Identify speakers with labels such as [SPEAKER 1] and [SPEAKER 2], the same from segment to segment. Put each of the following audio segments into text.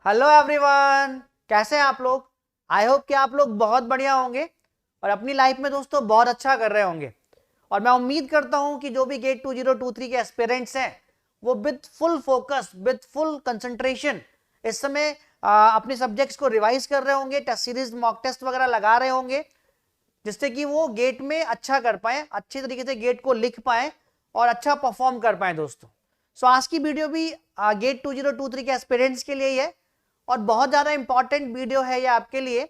[SPEAKER 1] Hello everyone, कैसे हैं आप लोग। आई होप कि आप लोग बहुत बढ़िया होंगे और अपनी लाइफ में दोस्तों बहुत अच्छा कर रहे होंगे। और मैं उम्मीद करता हूं कि जो भी गेट 2023 के एस्पिरेंट्स हैं वो with full focus, with full concentration इस समय अपने सब्जेक्ट्स को रिवाइज कर रहे होंगे, टेस्ट सीरीज मॉक टेस्ट वगैरह लगा रहे होंगे, जिससे कि वो गेट में अच्छा कर पाए, अच्छी तरीके से गेट को लिख पाए और अच्छा परफॉर्म कर पाए दोस्तों। सो आज की वीडियो भी गेट 2023 के एस्पिरेंट्स के लिए ही है और बहुत ज्यादा इंपॉर्टेंट वीडियो है ये आपके लिए,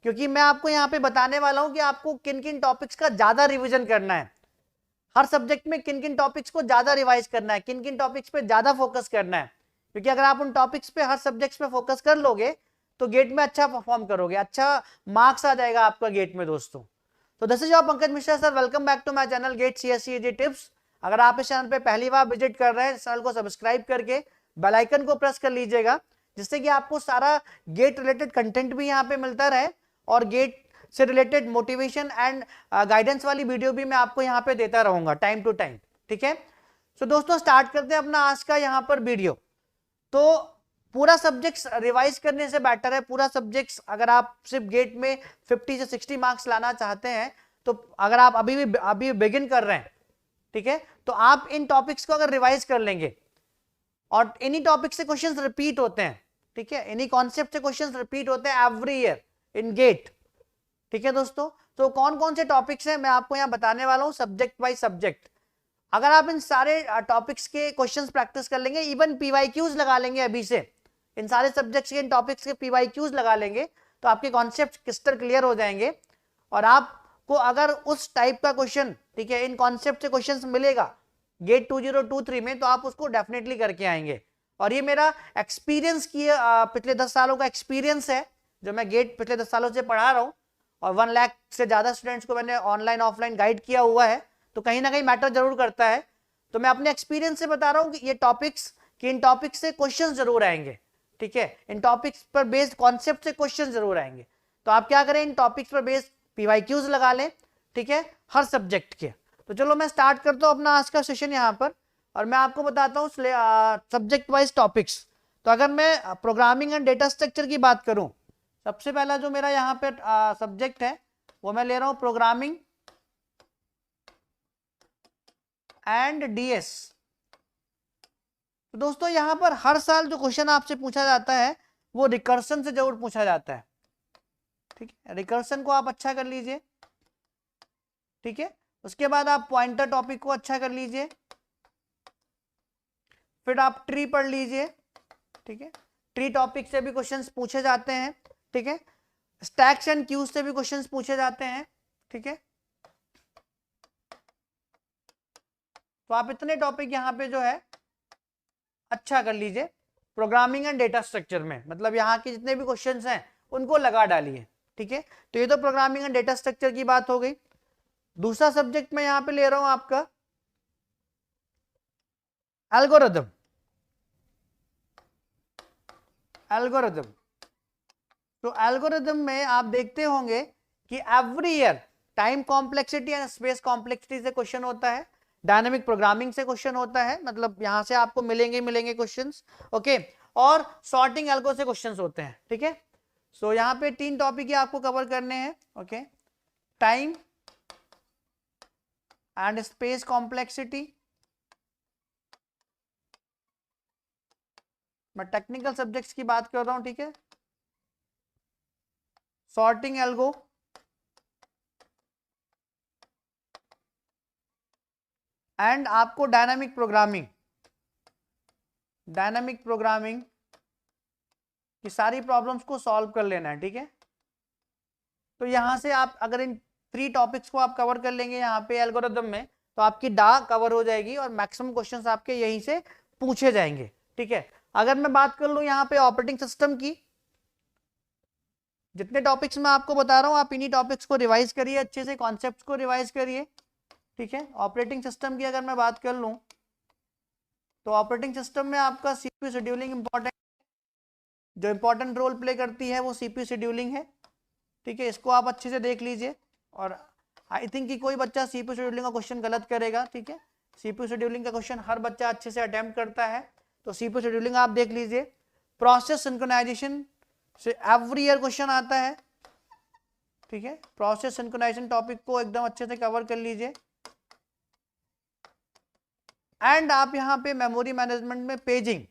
[SPEAKER 1] क्योंकि मैं आपको यहाँ पे बताने वाला हूं कि आपको किन किन टॉपिक्स का ज्यादा रिवीजन करना है, हर सब्जेक्ट में किन किन टॉपिक्स को ज्यादा रिवाइज करना है, किन किन टॉपिक्स पे ज्यादा फोकस करना है। क्योंकि अगर आप उन टॉपिक्स पे, हर सब्जेक्ट्स पे फोकस कर लोगे तो गेट में अच्छा परफॉर्म करोगे, अच्छा मार्क्स आ जाएगा आपका गेट में दोस्तों। तो this is your Pankaj Mishra sir, welcome back to my channel gate CSCG tips. अगर आप इस चैनल पे पहली बार विजिट कर रहे हैं, चैनल को सब्सक्राइब करके बेल आइकन को प्रेस कर लीजिएगा, जिससे कि आपको सारा गेट रिलेटेड कंटेंट भी यहाँ पे मिलता रहे और गेट से रिलेटेड मोटिवेशन एंड गाइडेंस वाली वीडियो भी मैं आपको यहाँ पे देता रहूंगा टाइम टू टाइम। ठीक है, सो दोस्तों स्टार्ट करते हैं अपना आज का यहाँ पर वीडियो। तो पूरा सब्जेक्ट्स रिवाइज करने से बेटर है, पूरा सब्जेक्ट्स अगर आप सिर्फ गेट में 50 से 60 मार्क्स लाना चाहते हैं, तो अगर आप अभी बिगिन कर रहे हैं, ठीक है, तो आप इन टॉपिक्स को अगर रिवाइज कर लेंगे, और इन्हीं टॉपिक से क्वेश्चंस रिपीट होते हैं, ठीक है, इन्हीं कॉन्सेप्ट से क्वेश्चंस रिपीट होते हैं एवरी ईयर इन गेट। ठीक है दोस्तों, तो कौन कौन से टॉपिक्स हैं मैं आपको यहाँ बताने वाला हूँ सब्जेक्ट बाय सब्जेक्ट। अगर आप इन सारे टॉपिक्स के क्वेश्चंस प्रैक्टिस कर लेंगे, इवन PYQs लगा लेंगे अभी से, इन सारे सब्जेक्ट्स के इन टॉपिक्स के PYQs लगा लेंगे, तो आपके कॉन्सेप्ट क्रिस्टल क्लियर हो जाएंगे। और आपको अगर उस टाइप का क्वेश्चन, ठीक है, इन कॉन्सेप्ट से क्वेश्चन मिलेगा गेट 2023 में, तो आप उसको डेफिनेटली करके आएंगे। और ये मेरा एक्सपीरियंस की पिछले 10 सालों का एक्सपीरियंस है, जो मैं गेट पिछले 10 सालों से पढ़ा रहा हूँ और 1 लाख से ज्यादा स्टूडेंट्स को मैंने ऑनलाइन ऑफलाइन गाइड किया हुआ है, तो कहीं ना कहीं मैटर जरूर करता है। तो मैं अपने एक्सपीरियंस से बता रहा हूँ कि ये टॉपिक्स, कि इन टॉपिक्स से क्वेश्चन जरूर आएंगे, ठीक है, इन टॉपिक्स पर बेस्ड कॉन्सेप्ट से क्वेश्चन जरूर आएंगे। तो आप क्या करें, इन टॉपिक्स पर बेस्ड PYQs लगा लें, ठीक है, हर सब्जेक्ट के। तो चलो मैं स्टार्ट करता हूँ अपना आज का सेशन यहाँ पर, और मैं आपको बताता हूँ सब्जेक्ट वाइज टॉपिक्स। तो अगर मैं प्रोग्रामिंग एंड डेटा स्ट्रक्चर की बात करूँ, सबसे पहला जो मेरा यहाँ पे सब्जेक्ट है वो मैं ले रहा हूँ प्रोग्रामिंग एंड DS। तो दोस्तों यहाँ पर हर साल जो क्वेश्चन आपसे पूछा जाता है वो रिकर्सन से जरूर पूछा जाता है, ठीक है, रिकर्सन को आप अच्छा कर लीजिए, ठीक है। उसके बाद आप पॉइंटर टॉपिक को अच्छा कर लीजिए, फिर आप ट्री पढ़ लीजिए, ठीक है, ट्री टॉपिक से भी क्वेश्चंस पूछे जाते हैं, ठीक है, स्टैक्स एंड क्यूज से भी क्वेश्चंस पूछे जाते हैं, ठीक है। तो आप इतने टॉपिक यहाँ पे जो है अच्छा कर लीजिए प्रोग्रामिंग एंड डेटा स्ट्रक्चर में, मतलब यहाँ के जितने भी क्वेश्चंस हैं उनको लगा डालिए, ठीक है। तो ये तो प्रोग्रामिंग एंड डेटा स्ट्रक्चर की बात हो गई। दूसरा सब्जेक्ट मैं यहाँ पे ले रहा हूं आपका एल्गोरिथम। एल्गोरिथम, तो एल्गोरिथम में आप देखते होंगे कि every year time complexity and space complexity से क्वेश्चन होता है, डायनामिक प्रोग्रामिंग से क्वेश्चन होता है, मतलब यहां से आपको मिलेंगे क्वेश्चंस, ओके, और सॉर्टिंग एल्गो से क्वेश्चंस होते हैं, ठीक है। सो यहाँ पे 3 टॉपिक ही आपको कवर करने हैं, okay, time and space complexity, मैं टेक्निकल सब्जेक्ट्स की बात कर रहा हूं, ठीक है, सॉर्टिंग एल्गो एंड आपको डायनामिक प्रोग्रामिंग की सारी प्रॉब्लम्स को सॉल्व कर लेना है, ठीक है। तो यहां से आप अगर इन 3 टॉपिक्स को आप कवर कर लेंगे यहाँ पे एल्गोरिथम में, तो आपकी डा कवर हो जाएगी और मैक्सिमम क्वेश्चंस आपके यहीं से पूछे जाएंगे, ठीक है। अगर मैं बात कर लूं यहाँ पे ऑपरेटिंग सिस्टम की, जितने टॉपिक्स मैं आपको बता रहा हूं आप इन्हीं टॉपिक्स को रिवाइज करिए, अच्छे से कॉन्सेप्ट्स को रिवाइज करिए, ठीक है। ऑपरेटिंग सिस्टम की अगर मैं बात कर लूं, तो ऑपरेटिंग सिस्टम में आपका CPU शेड्यूलिंग इंपॉर्टेंट, जो इंपॉर्टेंट रोल प्ले करती है वो CPU शेड्यूलिंग है, ठीक है, इसको आप अच्छे से देख लीजिए। और आई थिंक कि कोई बच्चा CPU शेड्यूलिंग का क्वेश्चन गलत करेगा, ठीक है, CPU शेड्यूलिंग का क्वेश्चन हर बच्चा अच्छे से अटेम्प्ट करता है, तो CPU शेड्यूलिंग आप देख लीजिए। प्रोसेस सिंक्रोनाइजेशन से एवरी ईयर क्वेश्चन आता है, ठीक है। प्रोसेस सिंक्रोनाइजेशन टॉपिक को एकदम अच्छे से कवर कर लीजिए। एंड आप यहाँ पे मेमोरी मैनेजमेंट में पेजिंग,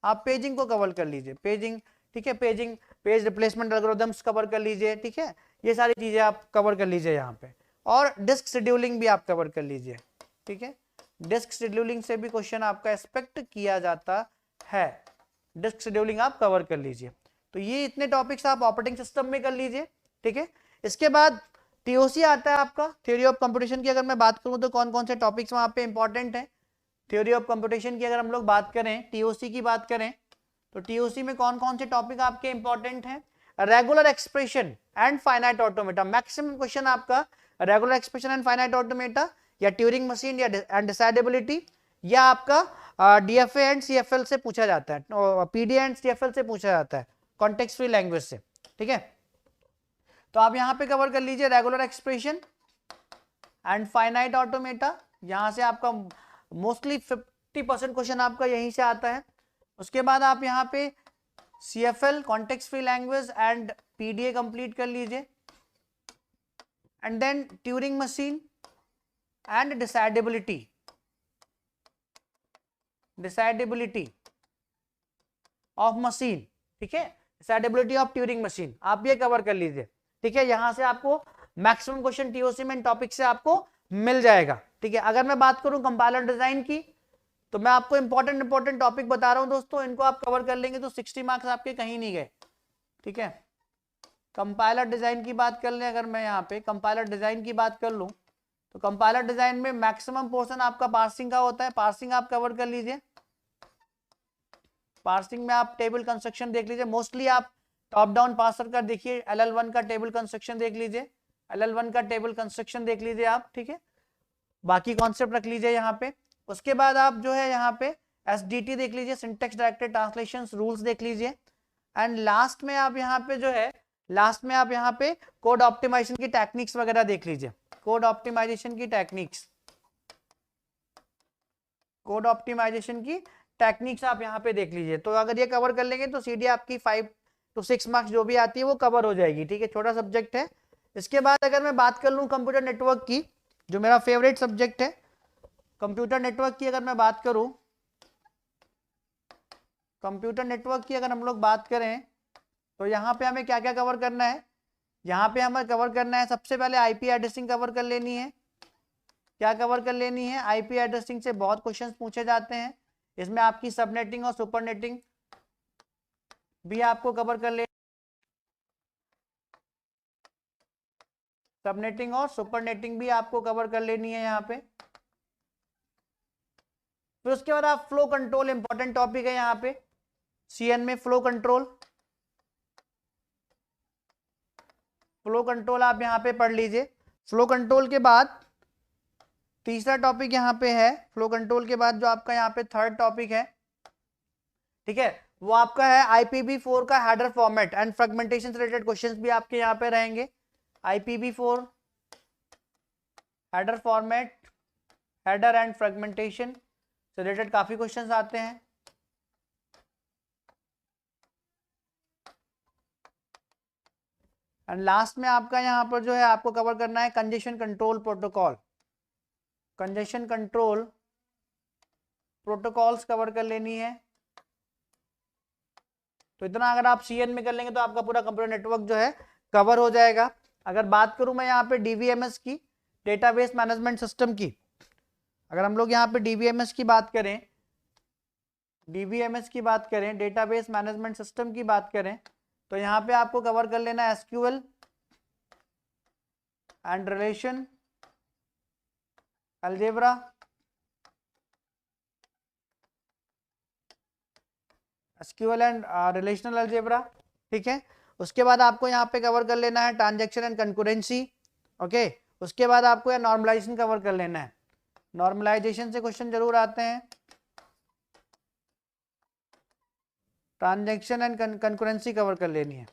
[SPEAKER 1] आप पेजिंग को कवर कर लीजिए, पेजिंग, ठीक है। Paging, page replacement algorithms cover कर लीजिए, ठीक है। ये सारी चीजें आप कवर कर लीजिए यहाँ पे। और डिस्क शेड्यूलिंग भी आप कवर कर लीजिए, ठीक है। डिस्क शेड्यूलिंग से भी क्वेश्चन आपका एक्सपेक्ट किया जाता है, डिस्क शेड्यूलिंग आप कवर कर लीजिए। तो ये इतने टॉपिक्स आप ऑपरेटिंग सिस्टम में कर लीजिए, ठीक है। इसके बाद टीओसी आता है आपका, थ्योरी ऑफ कंप्यूटेशन की अगर मैं बात करूं तो कौन कौन से टॉपिक्स वहां पे इंपॉर्टेंट हैं। थ्योरी ऑफ कंप्यूटेशन की अगर हम लोग बात करें, टीओसी की बात करें, तो टीओसी में कौन कौन से टॉपिक आपके इंपॉर्टेंट हैं। Regular expression and finite automata, maximum question आपका regular expression and finite automata या ट्यूरिंग मशीन या एंड डिसाइडेबिलिटी या आपका डीएफए एंड सीएफएल से पूछा जाता है, पीडीए एंड सीएफएल से पूछा जाता है, कॉन्टेक्स्ट फ्री लैंग्वेज से, ठीक है। तो आप यहां पे कवर कर लीजिए regular expression and finite automata, यहां से आपका मोस्टली 50% क्वेश्चन आपका यहीं से आता है। उसके बाद आप यहां पे CFL, context free language and PDA complete कर लीजिए। And then Turing machine and decidability, decidability of machine, ठीक है। डिसाइडेबिलिटी ऑफ ट्यूरिंग मशीन आप ये कवर कर लीजिए, ठीक है। यहां से आपको मैक्सिमम क्वेश्चन टीओसी में टॉपिक से आपको मिल जाएगा, ठीक है। अगर मैं बात करूं कंपाइलर डिजाइन की, तो मैं आपको इंपॉर्टेंट टॉपिक बता रहा हूं दोस्तों, इनको आप कवर कर लेंगे तो 60 मार्क्स आपके कहीं नहीं गए, ठीक है। कंपाइलर डिजाइन की बात कर लें, अगर मैं यहाँ पे कंपाइलर डिजाइन की बात कर लूं, तो कंपाइलर डिजाइन में मैक्सिमम पोर्शन आपका पार्सिंग का होता है, पार्सिंग आप कवर कर लीजिए। पार्सिंग में आप टेबल कंस्ट्रक्शन देख लीजिए, मोस्टली आप टॉप डाउन पार्सर का देखिए, LL1 का टेबल कंस्ट्रक्शन देख लीजिए, LL1 का टेबल कंस्ट्रक्शन देख लीजिए आप, ठीक है। बाकी कॉन्सेप्ट रख लीजिए यहाँ पे। उसके बाद आप जो है यहाँ पे SDT देख लीजिए, सिंटेक्स डायरेक्टेड ट्रांसलेशन रूल्स देख लीजिए। एंड लास्ट में आप यहाँ पे जो है, लास्ट में आप यहाँ पे कोड ऑप्टिमाइजेशन की टेक्निक्स वगैरह देख लीजिए, कोड ऑप्टिमाइजेशन की टेक्निक्स, कोड ऑप्टिमाइजेशन की टेक्निक्स आप यहाँ पे देख लीजिए। तो अगर ये कवर कर लेंगे तो सीधी आपकी 5 to 6 मार्क्स जो भी आती है वो कवर हो जाएगी, ठीक है। छोटा सब्जेक्ट है। इसके बाद अगर मैं बात कर लूँ कंप्यूटर नेटवर्क की, जो मेरा फेवरेट सब्जेक्ट है, कंप्यूटर नेटवर्क की अगर मैं बात करूं, कंप्यूटर नेटवर्क की अगर हम लोग बात करें, तो यहाँ पे हमें क्या क्या कवर करना है। यहाँ पे हमें कवर करना है सबसे पहले आईपी एड्रेसिंग कवर कर लेनी है। क्या कवर कर लेनी है, आईपी एड्रेसिंग से बहुत क्वेश्चंस पूछे जाते हैं, इसमें आपकी सबनेटिंग और सुपरनेटिंग भी आपको कवर कर ले, सबनेटिंग और सुपरनेटिंग भी आपको कवर कर लेनी है यहाँ पे। फिर उसके बाद आप फ्लो कंट्रोल, इंपॉर्टेंट टॉपिक है यहाँ पे, सीएन में फ्लो कंट्रोल, फ्लो कंट्रोल आप यहाँ पे पढ़ लीजिए। फ्लो कंट्रोल के बाद तीसरा टॉपिक यहाँ पे है, फ्लो कंट्रोल के बाद जो आपका यहाँ पे थर्ड टॉपिक है, ठीक है, वो आपका है IPv4 का हेडर फॉर्मेट एंड फ्रेगमेंटेशन से रिलेटेड क्वेश्चंस भी आपके यहाँ पे रहेंगे। IPv4 header format, header and fragmentation से रिलेटेड काफी क्वेश्चंस आते हैं। एंड लास्ट में आपका यहाँ पर जो है आपको कवर करना है congestion control protocol, congestion control protocols cover कर लेनी है। तो इतना अगर आप सीएन में कर लेंगे तो आपका पूरा कंप्यूटर नेटवर्क जो है कवर हो जाएगा। अगर बात करूं मैं यहाँ पे डीवीएमएस की, डेटाबेस मैनेजमेंट सिस्टम की, अगर हम लोग यहाँ पे डीवीएमएस की बात करें, डीवीएमएस की बात करें, डेटाबेस मैनेजमेंट सिस्टम की बात करें, तो यहाँ पे आपको कवर कर लेना SQL and relation algebra, SQL and relational algebra, ठीक है। उसके बाद आपको यहाँ पे कवर कर लेना है ट्रांजैक्शन एंड कंकरेंसी, ओके। उसके बाद आपको यह नॉर्मलाइजेशन कवर कर लेना है, नॉर्मलाइजेशन से क्वेश्चन जरूर आते हैं, ट्रांजैक्शन एंड कंकरेंसी कवर कर लेनी है।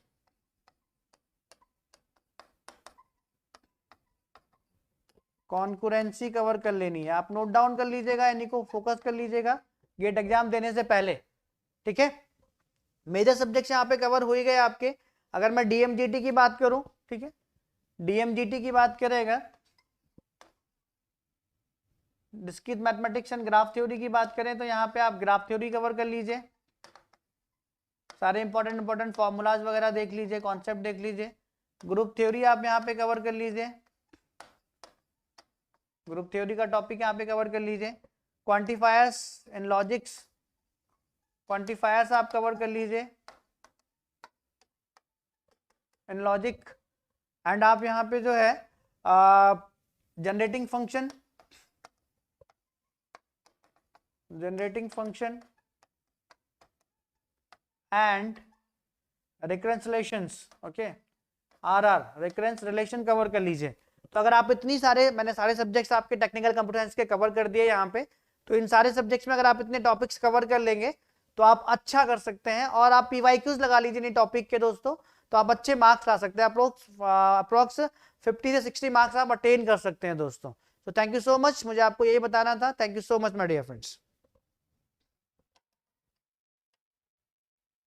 [SPEAKER 1] कॉन्करेंसी कवर कर लेनी है, आप नोट डाउन कर लीजिएगा, यानी को फोकस कर लीजिएगा गेट एग्जाम देने से पहले, ठीक है। मेजर सब्जेक्ट्स यहाँ पे कवर हो ही गए आपके। अगर मैं डीएमजीटी की बात करूं, ठीक है, डीएमजीटी की बात करेगा, discrete mathematics and graph theory की बात करें तो यहाँ पे आप ग्राफ थ्योरी कवर कर लीजिए, सारे इंपॉर्टेंट फॉर्मूलाज वगैरह देख लीजिए, कॉन्सेप्ट देख लीजिए। ग्रुप थ्योरी आप यहाँ पे कवर कर लीजिए, ग्रुप थ्योरी का टॉपिक यहाँ पे कवर कर लीजिए। क्वांटिफायर्स एंड लॉजिक्स, क्वांटिफायर्स आप कवर कर लीजिए एंड लॉजिक। एंड आप यहाँ पे जो है generating function and recurrence relations, okay, RR recurrence relation cover कर लीजिए। तो अगर आप इतनी सारे, मैंने सारे सब्जेक्ट्स आपके टेक्निकल कंप्यूटर साइंस के कवर कर दिए यहाँ पे, तो इन सारे सब्जेक्ट्स में अगर आप इतने टॉपिक्स कवर कर लेंगे तो आप अच्छा कर सकते हैं। और आप पीवाईक्यूज लगा लीजिए इन टॉपिक के दोस्तों, तो आप अच्छे मार्क्स ला सकते हैं। अप्रोक्स 50 से 60 मार्क्स आप अटेन कर सकते हैं दोस्तों। तो थैंक यू सो मच, मुझे आपको यही बताना था। Thank you so much my dear friends.